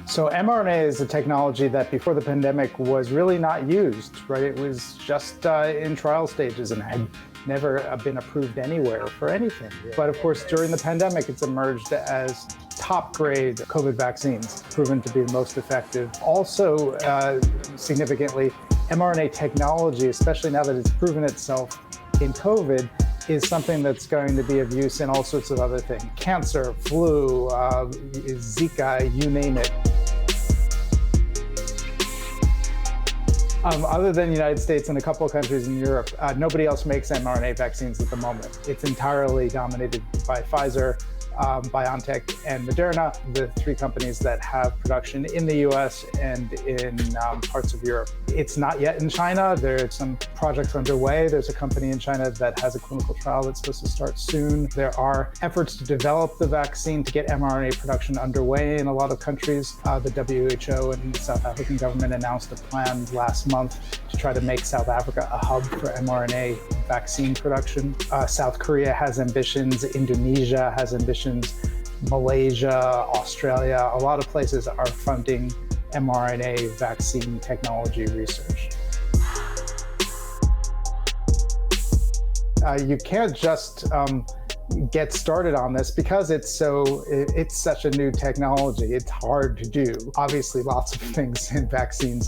So mRNA is a technology that before the pandemic was really not used, right? It was just in trial stages and had never been approved anywhere for anything. But of course, during the pandemic, it's emerged as top grade COVID vaccines, proven to be the most effective. Also, significantly, mRNA technology, especially now that it's proven itself in COVID, is something that's going to be of use in all sorts of other things. Cancer, flu, Zika, you name it. Other than the United States and a couple of countries in Europe, nobody else makes mRNA vaccines at the moment. It's entirely dominated by Pfizer, BioNTech, and Moderna, the three companies that have production in the US and in parts of Europe. It's not yet in China. There's some projects underway. There's a company in China that has a clinical trial that's supposed to start soon. There are efforts to develop the vaccine to get mRNA production underway in a lot of countries. The WHO and the South African government announced a plan last month to try to make South Africa a hub for mRNA vaccine production. South Korea has ambitions. Indonesia has ambitions. Malaysia, Australia, a lot of places are funding mRNA vaccine technology research. You can't just get started on this because it's such a new technology. It's hard to do. Obviously, lots of things in vaccines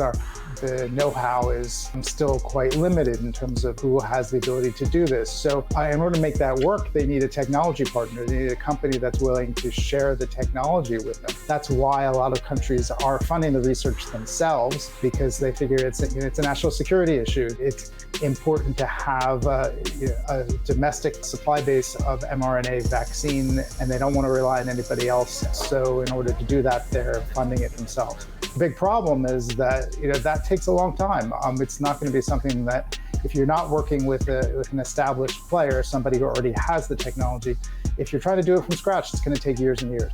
the know-how is still quite limited in terms of who has the ability to do this. So in order to make that work, they need a technology partner. They need a company that's willing to share the technology with them. That's why a lot of countries are funding the research themselves, because they figure it's a national security issue. It's important to have a domestic supply base of mRNA vaccine, and they don't want to rely on anybody else. So in order to do that, they're funding it themselves. The big problem is that that takes a long time. It's not going to be something that, if you're not working with an established player, somebody who already has the technology, if you're trying to do it from scratch, it's going to take years and years.